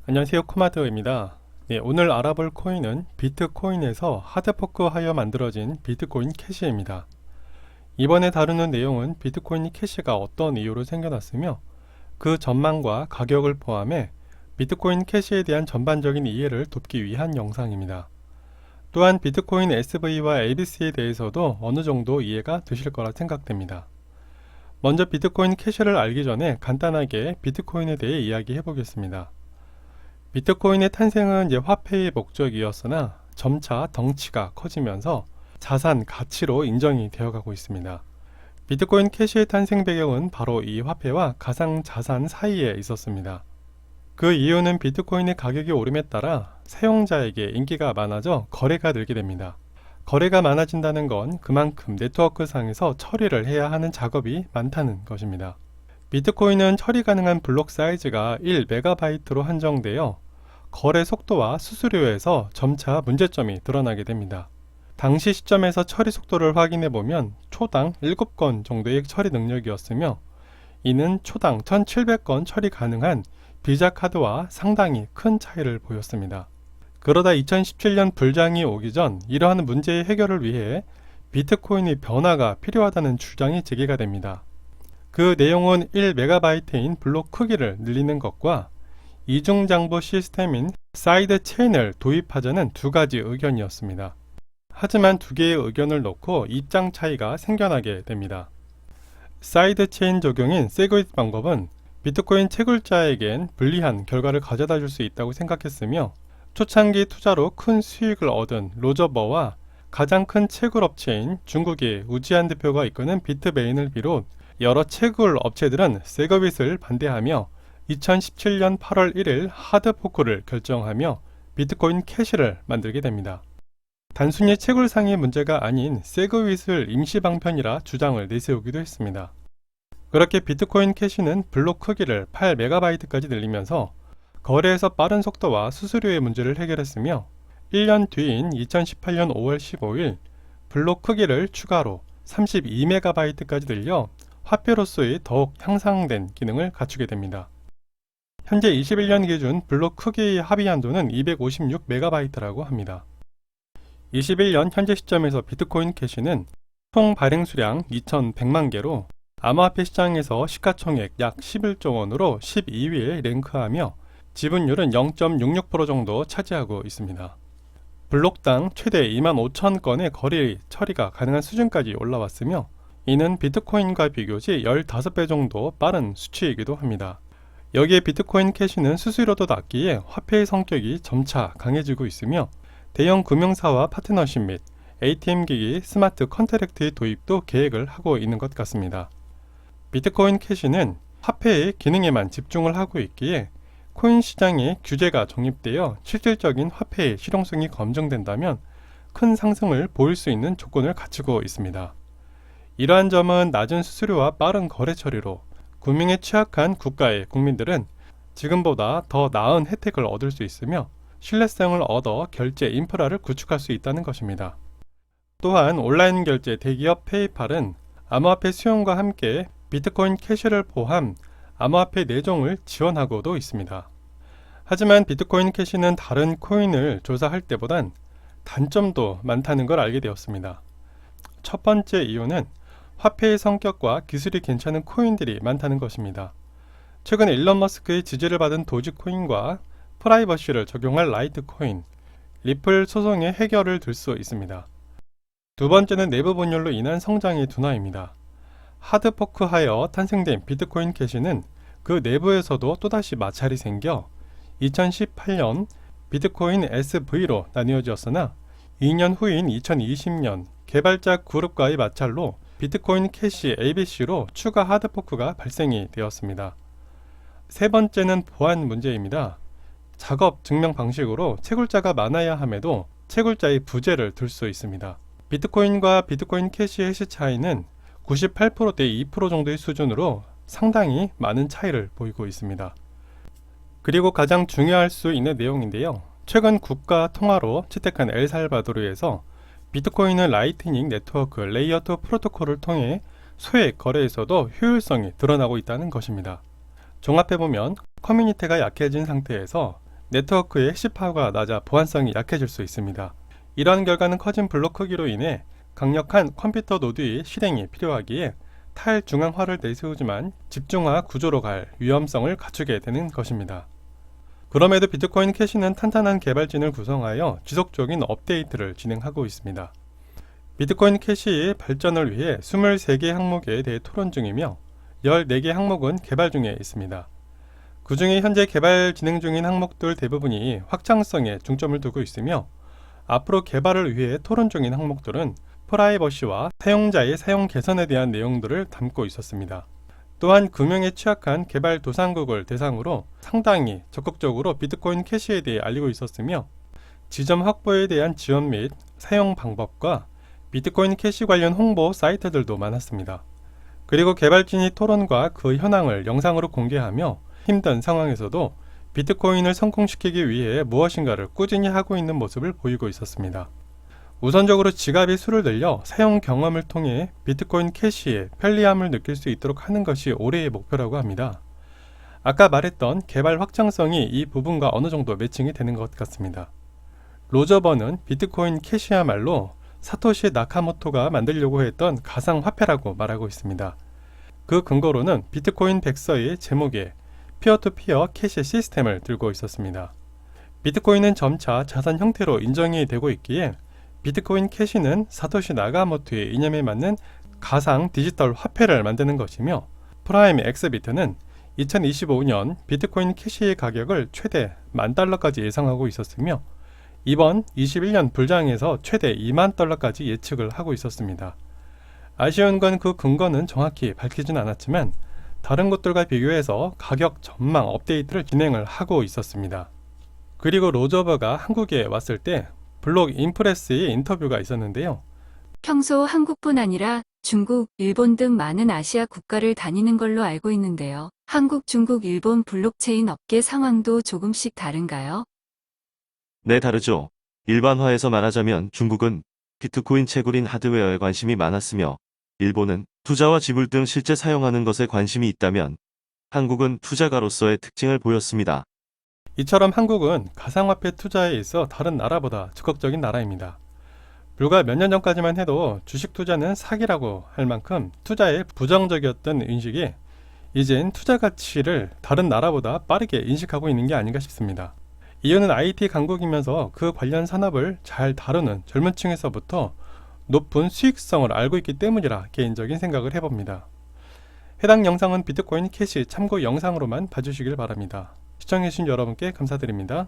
안녕하세요, 코마드입니다. 오늘 알아볼 코인은 비트코인에서 하드포크하여 만들어진 비트코인 캐시입니다. 이번에 다루는 내용은 비트코인 캐시가 어떤 이유로 생겨났으며 그 전망과 가격을 포함해 비트코인 캐시에 대한 전반적인 이해를 돕기 위한 영상입니다. 또한 비트코인 SV와 ABC에 대해서도 어느 정도 이해가 되실 거라 생각됩니다. 먼저 비트코인 캐시를 알기 전에 간단하게 비트코인에 대해 이야기해 보겠습니다. 비트코인의 탄생은 화폐의 목적이었으나 점차 덩치가 커지면서 자산 가치로 인정이 되어가고 있습니다. 비트코인 캐시의 탄생 배경은 바로 이 화폐와 가상자산 사이에 있었습니다. 그 이유는 비트코인의 가격이 오름에 따라 사용자에게 인기가 많아져 거래가 늘게 됩니다. 거래가 많아진다는 건 그만큼 네트워크상에서 처리를 해야 하는 작업이 많다는 것입니다. 비트코인은 처리 가능한 블록 사이즈가 1MB로 한정되어 거래 속도와 수수료에서 점차 문제점이 드러나게 됩니다. 당시 시점에서 처리 속도를 확인해 보면 초당 7건 정도의 처리 능력이었으며 이는 초당 1700건 처리 가능한 비자 카드와 상당히 큰 차이를 보였습니다. 그러다 2017년 불장이 오기 전 이러한 문제의 해결을 위해 비트코인의 변화가 필요하다는 주장이 제기가 됩니다. 그 내용은 1MB인 블록 크기를 늘리는 것과 이중장부 시스템인 사이드 체인을 도입하자는 두 가지 의견이었습니다. 하지만 두 개의 의견을 놓고 입장 차이가 생겨나게 됩니다. 사이드 체인 적용인 세그윗 방법은 비트코인 채굴자에겐 불리한 결과를 가져다 줄 수 있다고 생각했으며 초창기 투자로 큰 수익을 얻은 로저버와 가장 큰 채굴 업체인 중국의 우지한 대표가 이끄는 비트메인을 비롯 여러 채굴 업체들은 세그윗을 반대하며 2017년 8월 1일 하드포크를 결정하며 비트코인 캐시를 만들게 됩니다. 단순히 채굴상의 문제가 아닌 세그윗을 임시방편이라 주장을 내세우기도 했습니다. 그렇게 비트코인 캐시는 블록 크기를 8MB까지 늘리면서 거래에서 빠른 속도와 수수료의 문제를 해결했으며 1년 뒤인 2018년 5월 15일 블록 크기를 추가로 32MB까지 늘려 화폐로서의 더욱 향상된 기능을 갖추게 됩니다. 현재 21년 기준 블록 크기의 합의 한도는 256MB라고 합니다. 21년 현재 시점에서 비트코인 캐시는 총 발행 수량 2100만 개로 암호화폐 시장에서 시가총액 약 11조 원으로 12위에 랭크하며 지분율은 0.66% 정도 차지하고 있습니다. 블록당 최대 25,000건의 거래 처리가 가능한 수준까지 올라왔으며 이는 비트코인과 비교시 15배 정도 빠른 수치이기도 합니다. 여기에 비트코인 캐시는 수수료도 낮기에 화폐의 성격이 점차 강해지고 있으며 대형 금융사와 파트너십 및 ATM기기 스마트 컨트랙트의 도입도 계획을 하고 있는 것 같습니다. 비트코인 캐시는 화폐의 기능에만 집중을 하고 있기에 코인 시장에 규제가 정립되어 실질적인 화폐의 실용성이 검증된다면 큰 상승을 보일 수 있는 조건을 갖추고 있습니다. 이러한 점은 낮은 수수료와 빠른 거래 처리로 금융에 취약한 국가의 국민들은 지금보다 더 나은 혜택을 얻을 수 있으며 신뢰성을 얻어 결제 인프라를 구축할 수 있다는 것입니다. 또한 온라인 결제 대기업 페이팔은 암호화폐 수용과 함께 비트코인 캐시를 포함 암호화폐 내종을 지원하고도 있습니다. 하지만 비트코인 캐시는 다른 코인을 조사할 때보단 단점도 많다는 걸 알게 되었습니다. 첫 번째 이유는 화폐의 성격과 기술이 괜찮은 코인들이 많다는 것입니다. 최근 일론 머스크의 지지를 받은 도지코인과 프라이버시를 적용할 라이트코인, 리플 소송의 해결을 들 수 있습니다. 두 번째는 내부 분열로 인한 성장의 둔화입니다. 하드포크하여 탄생된 비트코인 캐시는 그 내부에서도 또다시 마찰이 생겨 2018년 비트코인 SV로 나뉘어졌으나 2년 후인 2020년 개발자 그룹과의 마찰로 비트코인 캐시 ABC로 추가 하드포크가 발생이 되었습니다. 세 번째는 보안 문제입니다. 작업 증명 방식으로 채굴자가 많아야 함에도 채굴자의 부재를 들 수 있습니다. 비트코인과 비트코인 캐시 해시 차이는 98%대 2% 정도의 수준으로 상당히 많은 차이를 보이고 있습니다. 그리고 가장 중요할 수 있는 내용인데요. 최근 국가 통화로 채택한 엘살바도르에서 비트코인은 라이트닝 네트워크 레이어 2 프로토콜을 통해 소액 거래에서도 효율성이 드러나고 있다는 것입니다. 종합해보면 커뮤니티가 약해진 상태에서 네트워크의 핵시파가 낮아 보안성이 약해질 수 있습니다. 이러한 결과는 커진 블록 크기로 인해 강력한 컴퓨터 노드의 실행이 필요하기에 탈중앙화를 내세우지만 집중화 구조로 갈 위험성을 갖추게 되는 것입니다. 그럼에도 비트코인 캐시는 탄탄한 개발진을 구성하여 지속적인 업데이트를 진행하고 있습니다. 비트코인 캐시의 발전을 위해 23개 항목에 대해 토론 중이며 14개 항목은 개발 중에 있습니다. 그 중에 현재 개발 진행 중인 항목들 대부분이 확장성에 중점을 두고 있으며 앞으로 개발을 위해 토론 중인 항목들은 프라이버시와 사용자의 사용 개선에 대한 내용들을 담고 있었습니다. 또한 금융에 취약한 개발 도상국을 대상으로 상당히 적극적으로 비트코인 캐시에 대해 알리고 있었으며 지점 확보에 대한 지원 및 사용 방법과 비트코인 캐시 관련 홍보 사이트들도 많았습니다. 그리고 개발진이 토론과 그 현황을 영상으로 공개하며 힘든 상황에서도 비트코인을 성공시키기 위해 무엇인가를 꾸준히 하고 있는 모습을 보이고 있었습니다. 우선적으로 지갑의 수를 늘려 사용 경험을 통해 비트코인 캐시의 편리함을 느낄 수 있도록 하는 것이 올해의 목표라고 합니다. 아까 말했던 개발 확장성이 이 부분과 어느 정도 매칭이 되는 것 같습니다. 로저버는 비트코인 캐시야말로 사토시 나카모토가 만들려고 했던 가상화폐라고 말하고 있습니다. 그 근거로는 비트코인 백서의 제목에 피어투피어 캐시 시스템을 들고 있었습니다. 비트코인은 점차 자산 형태로 인정이 되고 있기에 비트코인 캐시는 사토시 나카모토의 이념에 맞는 가상 디지털 화폐를 만드는 것이며 프라임 엑스비트는 2025년 비트코인 캐시의 가격을 최대 $10,000까지 예상하고 있었으며 이번 21년 불장에서 최대 $20,000까지 예측을 하고 있었습니다. 아쉬운 건 그 근거는 정확히 밝히진 않았지만 다른 곳들과 비교해서 가격 전망 업데이트를 진행을 하고 있었습니다. 그리고 로저버가 한국에 왔을 때 블록 인프레스의 인터뷰가 있었는데요. 평소 한국뿐 아니라 중국, 일본 등 많은 아시아 국가를 다니는 걸로 알고 있는데요. 한국, 중국, 일본 블록체인 업계 상황도 조금씩 다른가요? 네, 다르죠. 일반화해서 말하자면 중국은 비트코인 채굴인 하드웨어에 관심이 많았으며 일본은 투자와 지불 등 실제 사용하는 것에 관심이 있다면 한국은 투자가로서의 특징을 보였습니다. 이처럼 한국은 가상화폐 투자에 있어 다른 나라보다 적극적인 나라입니다. 불과 몇 년 전까지만 해도 주식 투자는 사기라고 할 만큼 투자에 부정적이었던 인식이 이젠 투자 가치를 다른 나라보다 빠르게 인식하고 있는 게 아닌가 싶습니다. 이유는 IT 강국이면서 그 관련 산업을 잘 다루는 젊은 층에서부터 높은 수익성을 알고 있기 때문이라 개인적인 생각을 해봅니다. 해당 영상은 비트코인 캐시 참고 영상으로만 봐주시길 바랍니다. 시청해주신 여러분께 감사드립니다.